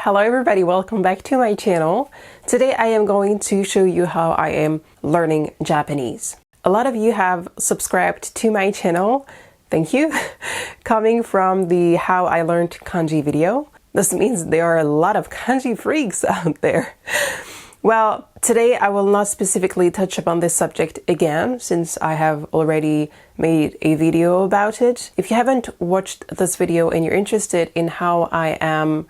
Hello everybody, welcome back to my channel. Today I am going to show you how I am learning Japanese. A lot of you have subscribed to my channel, thank you, coming from the How I Learned Kanji video. This means there are a lot of kanji freaks out there. Well, today I will not specifically touch upon this subject again, since I have already made a video about it. If you haven't watched this video and you're interested in how I am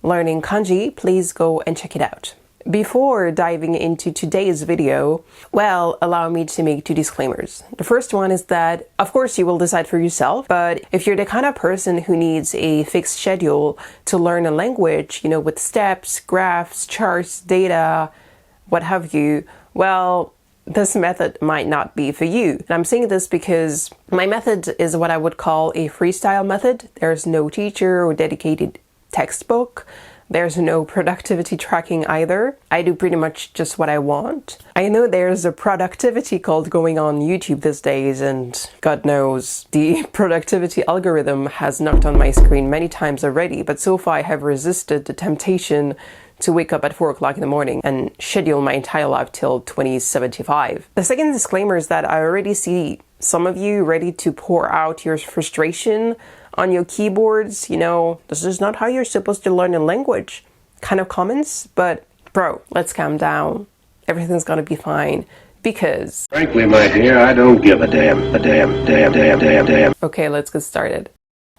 learning kanji, please go and check it out. Before diving into today's video, well, allow me to make two disclaimers. The first one is that, of course, you will decide for yourself, but if you're the kind of person who needs a fixed schedule to learn a language, with steps, graphs, charts, data, what have you, well, this method might not be for you. And I'm saying this because my method is what I would call a freestyle method. There's no teacher or dedicated textbook. There's no productivity tracking either. I do pretty much just what I want. I know there's a productivity cult going on YouTube these days, and God knows the productivity algorithm has knocked on my screen many times already, but so far I have resisted the temptation to wake up at 4 o'clock in the morning and schedule my entire life till 2075. The second disclaimer is that I already see some of you ready to pour out your frustration on your keyboards, this is not how you're supposed to learn a language kind of comments, but bro, let's calm down. Everything's gonna be fine because... Frankly, my dear, I don't give a damn. Okay, let's get started.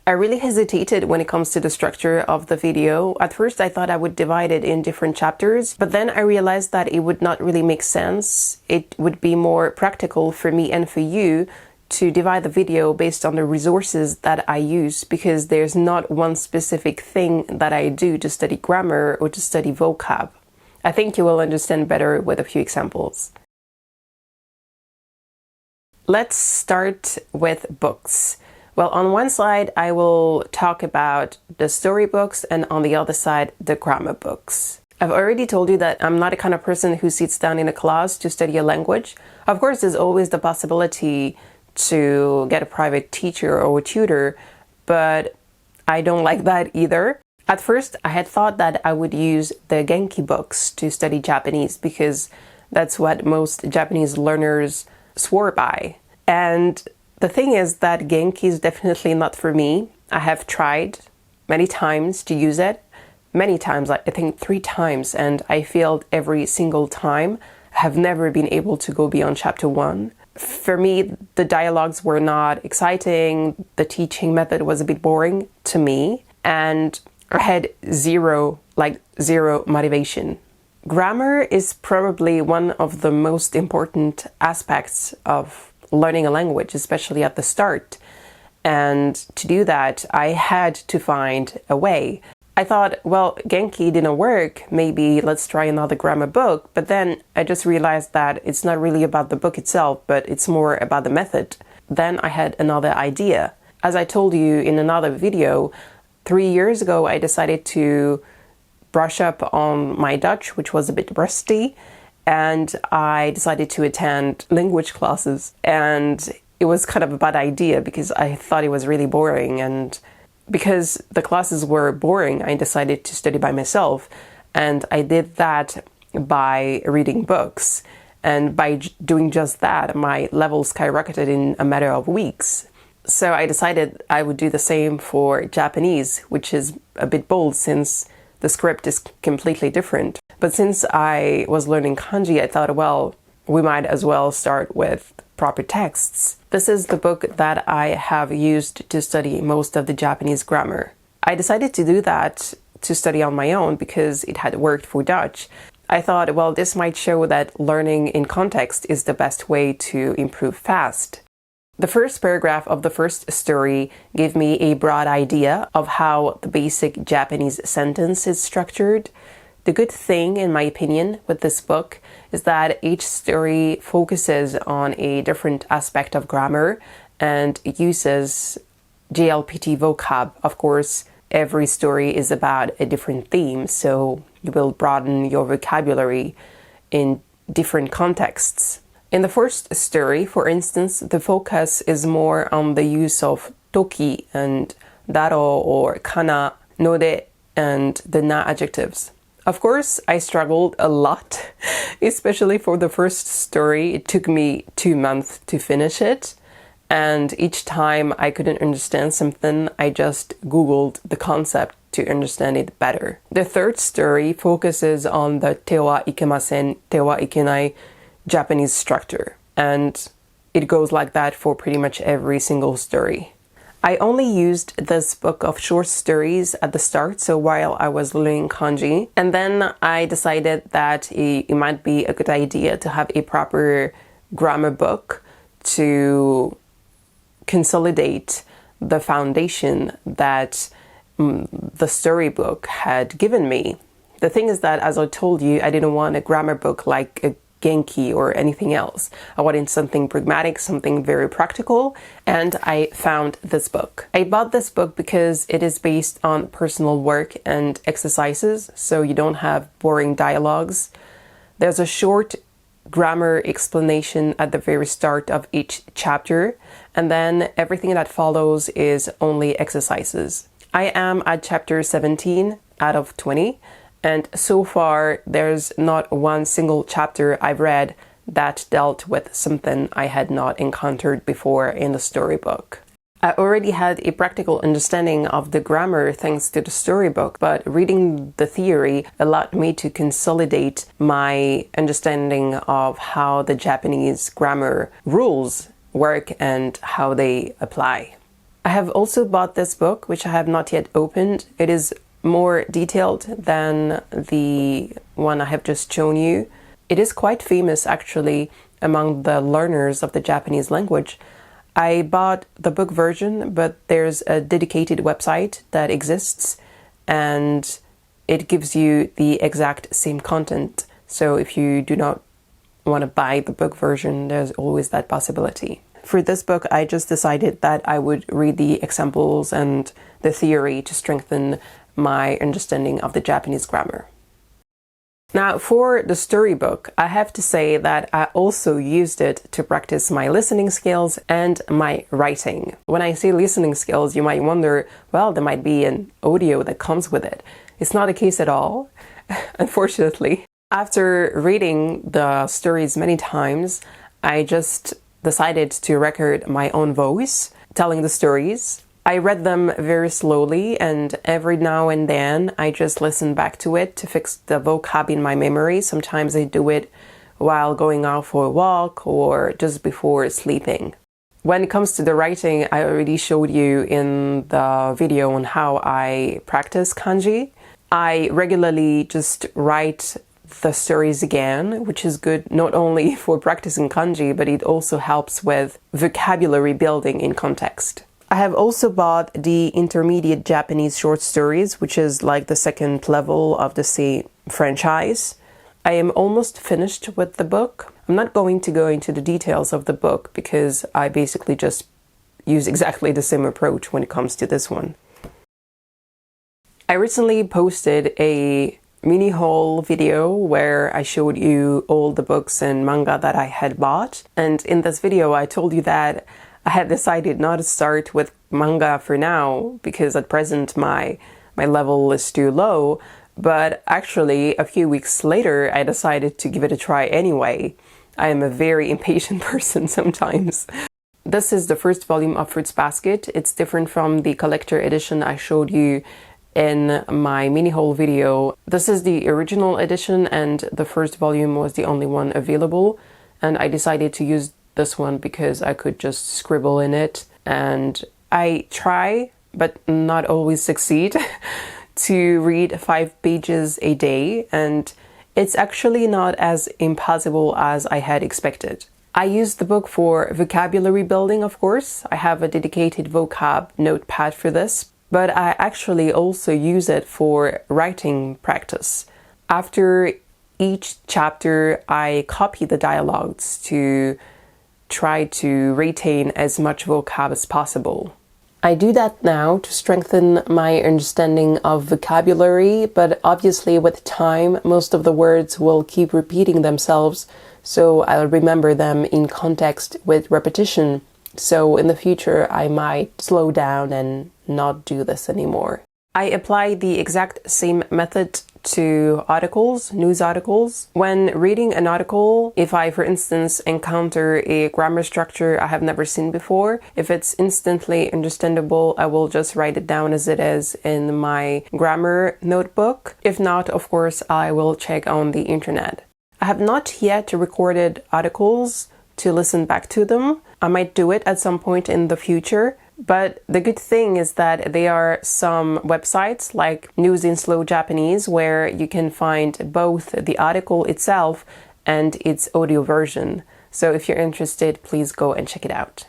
I really hesitated when it comes to the structure of the video. At first, I thought I would divide it in different chapters, but then I realized that it would not really make sense. It would be more practical for me and for you to divide the video based on the resources that I use, because there's not one specific thing that I do to study grammar or to study vocab. I think you will understand better with a few examples. Let's start with books. Well, on one side, I will talk about the storybooks, and on the other side, the grammar books. I've already told you that I'm not the kind of person who sits down in a class to study a language. Of course, there's always the possibility to get a private teacher or a tutor, but I don't like that either. At first, I had thought that I would use the Genki books to study Japanese because that's what most Japanese learners swore by. And the thing is that Genki is definitely not for me. I have tried many times to use it, many times, I think 3 times, and I failed every single time. I have never been able to go beyond chapter 1. For me, the dialogues were not exciting, the teaching method was a bit boring to me, and I had zero motivation. Grammar is probably one of the most important aspects of learning a language, especially at the start. And to do that, I had to find a way. I thought, well, Genki didn't work, maybe let's try another grammar book, but then I just realized that it's not really about the book itself, but it's more about the method. Then I had another idea. As I told you in another video, 3 years ago I decided to brush up on my Dutch, which was a bit rusty, and I decided to attend language classes. And it was kind of a bad idea because I thought it was really boring, and because the classes were boring, I decided to study by myself, and I did that by reading books. And by doing just that, my level skyrocketed in a matter of weeks. So I decided I would do the same for Japanese, which is a bit bold since the script is completely different. But since I was learning kanji, I thought, well, we might as well start with proper texts. This is the book that I have used to study most of the Japanese grammar. I decided to do that to study on my own because it had worked for Dutch. I thought, well, this might show that learning in context is the best way to improve fast. The first paragraph of the first story gave me a broad idea of how the basic Japanese sentence is structured. The good thing, in my opinion, with this book is that each story focuses on a different aspect of grammar and uses JLPT vocab. Of course, every story is about a different theme, so you will broaden your vocabulary in different contexts. In the first story, for instance, the focus is more on the use of toki and daro or kana, node, and the na adjectives. Of course, I struggled a lot, especially for the first story. It took me 2 months to finish it. And each time I couldn't understand something, I just Googled the concept to understand it better. The third story focuses on the te wa ikemasen, te wa ikenai Japanese structure. And it goes like that for pretty much every single story. I only used this book of short stories at the start, so while I was learning kanji, and then I decided that it might be a good idea to have a proper grammar book to consolidate the foundation that the storybook had given me. The thing is that, as I told you, I didn't want a grammar book like a Genki or anything else. I wanted something pragmatic, something very practical, and I found this book. I bought this book because it is based on personal work and exercises, so you don't have boring dialogues. There's a short grammar explanation at the very start of each chapter, and then everything that follows is only exercises. I am at chapter 17 out of 20, and so far there's not one single chapter I've read that dealt with something I had not encountered before in the storybook. I already had a practical understanding of the grammar thanks to the storybook, but reading the theory allowed me to consolidate my understanding of how the Japanese grammar rules work and how they apply. I have also bought this book, which I have not yet opened. It is more detailed than the one I have just shown you. It is quite famous actually among the learners of the Japanese language. I bought the book version, but there's a dedicated website that exists and it gives you the exact same content. So if you do not want to buy the book version, there's always that possibility. For this book, I just decided that I would read the examples and the theory to strengthen my understanding of the Japanese grammar. Now, for the storybook, I have to say that I also used it to practice my listening skills and my writing. When I say listening skills, you might wonder, well, there might be an audio that comes with it. It's not the case at all, unfortunately. After reading the stories many times, I just decided to record my own voice telling the stories. I read them very slowly, and every now and then I just listen back to it to fix the vocab in my memory. Sometimes I do it while going out for a walk or just before sleeping. When it comes to the writing, I already showed you in the video on how I practice kanji. I regularly just write the stories again, which is good not only for practicing kanji, but it also helps with vocabulary building in context. I have also bought the intermediate Japanese short stories, which is like the second level of the same franchise. I am almost finished with the book. I'm not going to go into the details of the book because I basically just use exactly the same approach when it comes to this one. I recently posted a mini haul video where I showed you all the books and manga that I had bought. And in this video, I told you that I had decided not to start with manga for now because at present my level is too low. But actually, a few weeks later, I decided to give it a try anyway. I am a very impatient person sometimes. This is the first volume of Fruits Basket. It's different from the collector edition I showed you in my mini haul video. This is the original edition and the first volume was the only one available, and I decided to use this one because I could just scribble in it, and I try, but not always succeed, to read 5 pages a day, and it's actually not as impossible as I had expected. I use the book for vocabulary building, of course. I have a dedicated vocab notepad for this, but I actually also use it for writing practice. After each chapter, I copy the dialogues to try to retain as much vocab as possible. I do that now to strengthen my understanding of vocabulary, but obviously with time, most of the words will keep repeating themselves, so I'll remember them in context with repetition. So in the future, I might slow down and not do this anymore. I apply the exact same method to articles, news articles. When reading an article, if I, for instance, encounter a grammar structure I have never seen before, if it's instantly understandable, I will just write it down as it is in my grammar notebook. If not, of course, I will check on the internet. I have not yet recorded articles to listen back to them. I might do it at some point in the future. But the good thing is that there are some websites like News in Slow Japanese where you can find both the article itself and its audio version. So if you're interested, please go and check it out.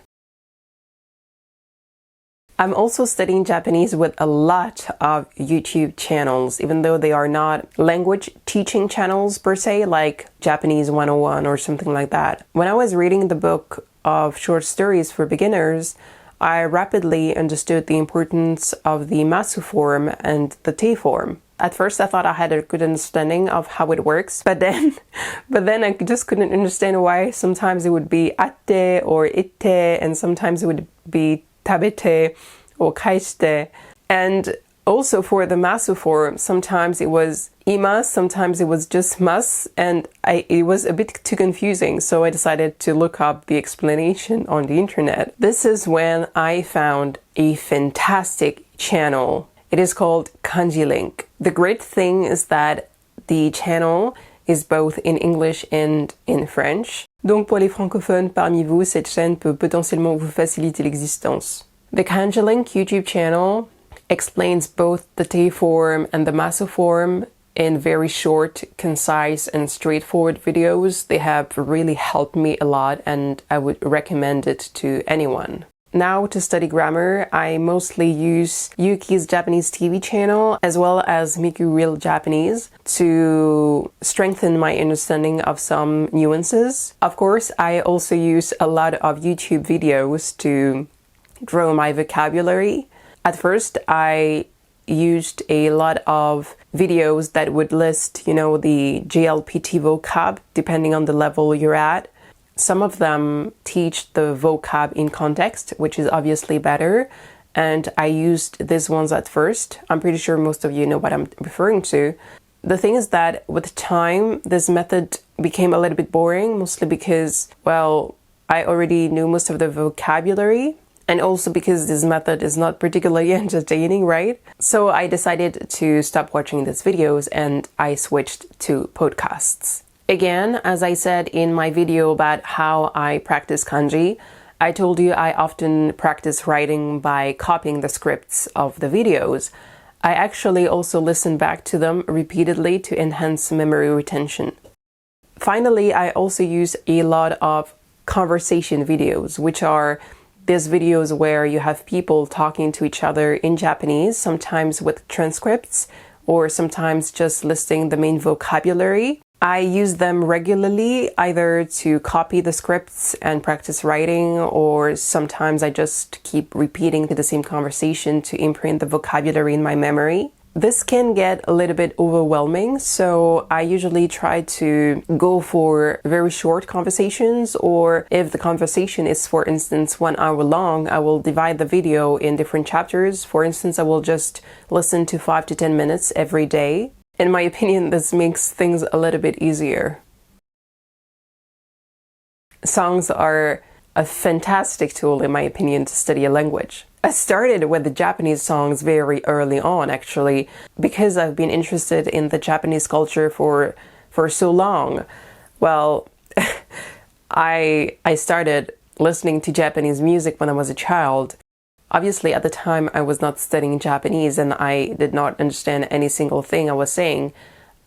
I'm also studying Japanese with a lot of YouTube channels, even though they are not language teaching channels per se, like Japanese 101 or something like that. When I was reading the book of short stories for beginners, I rapidly understood the importance of the masu form and the te form. At first I thought I had a good understanding of how it works, but then I just couldn't understand why sometimes it would be atte or itte, and sometimes it would be tabete or kaishite. And also for the masu form, sometimes it was ima, sometimes it was just mas, and it was a bit too confusing, so I decided to look up the explanation on the internet. This is when I found a fantastic channel. It is called Kanji Link. The great thing is that the channel is both in English and in French. Donc pour les francophones parmi vous, cette chaîne peut potentiellement vous faciliter l'existence. The Kanji Link YouTube channel explains both the te form and the masu form in very short, concise, and straightforward videos. They have really helped me a lot, and I would recommend it to anyone. Now, to study grammar, I mostly use Yuki's Japanese TV channel as well as Miku Real Japanese to strengthen my understanding of some nuances. Of course, I also use a lot of YouTube videos to grow my vocabulary. At first, I used a lot of videos that would list, the JLPT vocab, depending on the level you're at. Some of them teach the vocab in context, which is obviously better, and I used these ones at first. I'm pretty sure most of you know what I'm referring to. The thing is that with time, this method became a little bit boring, mostly because, I already knew most of the vocabulary, and also because this method is not particularly entertaining, right? So I decided to stop watching these videos and I switched to podcasts. Again, as I said in my video about how I practice kanji, I told you I often practice writing by copying the scripts of the videos. I actually also listen back to them repeatedly to enhance memory retention. Finally, I also use a lot of conversation videos, which are these videos where you have people talking to each other in Japanese, sometimes with transcripts, or sometimes just listing the main vocabulary. I use them regularly, either to copy the scripts and practice writing, or sometimes I just keep repeating the same conversation to imprint the vocabulary in my memory. This can get a little bit overwhelming, so I usually try to go for very short conversations, or if the conversation is, for instance, 1 hour long, I will divide the video in different chapters. For instance, I will just listen to 5 to 10 minutes every day. In my opinion, this makes things a little bit easier. Songs are a fantastic tool, in my opinion, to study a language. I started with the Japanese songs very early on, actually, because I've been interested in the Japanese culture for so long. I started listening to Japanese music when I was a child. Obviously, at the time, I was not studying Japanese, and I did not understand any single thing I was saying,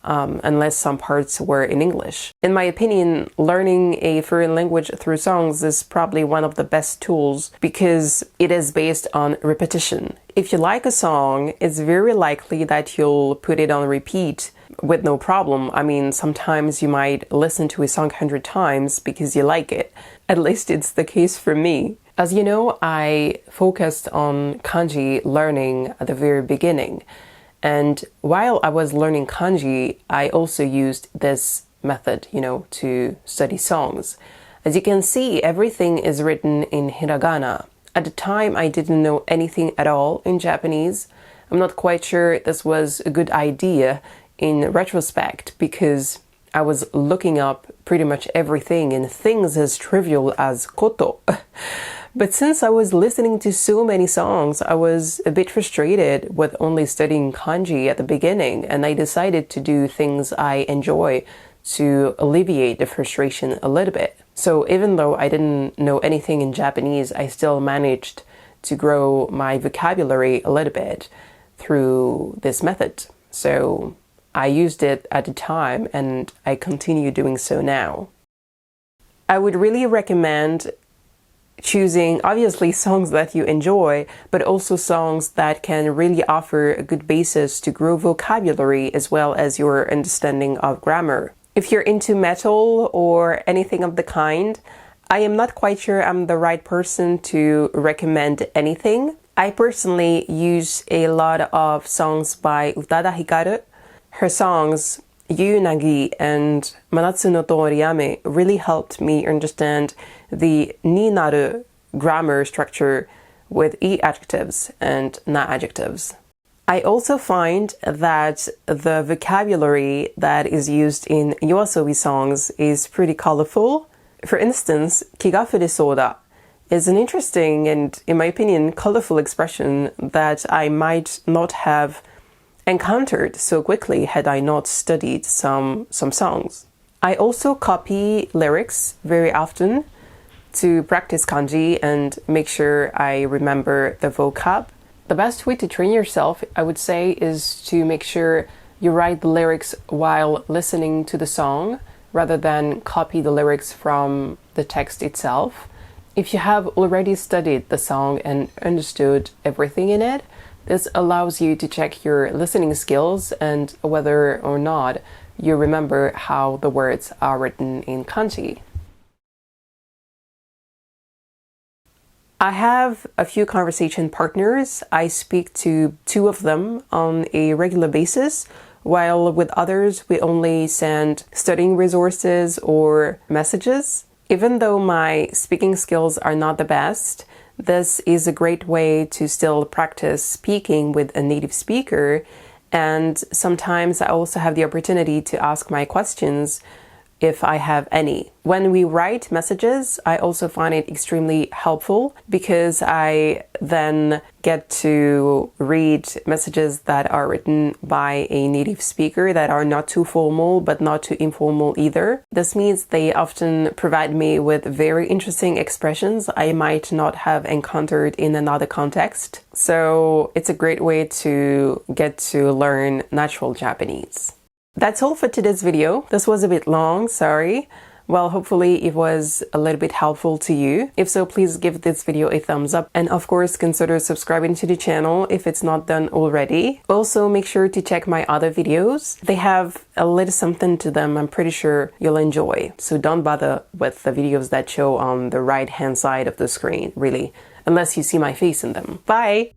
unless some parts were in English. In my opinion, learning a foreign language through songs is probably one of the best tools because it is based on repetition. If you like a song, it's very likely that you'll put it on repeat with no problem. I mean, sometimes you might listen to a song 100 times because you like it. At least it's the case for me. As you know, I focused on kanji learning at the very beginning. And while I was learning kanji, I also used this method, to study songs. As you can see, everything is written in hiragana. At the time, I didn't know anything at all in Japanese. I'm not quite sure this was a good idea in retrospect, because I was looking up pretty much everything in things as trivial as koto. But since I was listening to so many songs, I was a bit frustrated with only studying kanji at the beginning, and I decided to do things I enjoy to alleviate the frustration a little bit. So even though I didn't know anything in Japanese, I still managed to grow my vocabulary a little bit through this method. So I used it at the time, and I continue doing so now. I would really recommend choosing, obviously, songs that you enjoy, but also songs that can really offer a good basis to grow vocabulary as well as your understanding of grammar. If you're into metal or anything of the kind, I am not quite sure I'm the right person to recommend anything. I personally use a lot of songs by Utada Hikaru. Her songs, Yu Nagi and Manatsu no Toriyame, really helped me understand the ni naru grammar structure with i adjectives and na adjectives. I also find that the vocabulary that is used in Yoasobi songs is pretty colorful. For instance, Kiga fure da is an interesting and, in my opinion, colorful expression that I might not have encountered so quickly had I not studied some songs. I also copy lyrics very often to practice kanji and make sure I remember the vocab. The best way to train yourself, I would say, is to make sure you write the lyrics while listening to the song rather than copy the lyrics from the text itself. If you have already studied the song and understood everything in it, this allows you to check your listening skills and whether or not you remember how the words are written in kanji. I have a few conversation partners. I speak to 2 of them on a regular basis, while with others we only send studying resources or messages. Even though my speaking skills are not the best, this is a great way to still practice speaking with a native speaker, and sometimes I also have the opportunity to ask my questions if I have any. When we write messages, I also find it extremely helpful because I then get to read messages that are written by a native speaker that are not too formal but not too informal either. This means they often provide me with very interesting expressions I might not have encountered in another context. So it's a great way to get to learn natural Japanese. That's all for today's video. This was a bit long, sorry. Well, hopefully it was a little bit helpful to you. If so, please give this video a thumbs up, and of course consider subscribing to the channel if it's not done already. Also, make sure to check my other videos. They have a little something to them I'm pretty sure you'll enjoy. So don't bother with the videos that show on the right hand side of the screen, really, unless you see my face in them. Bye!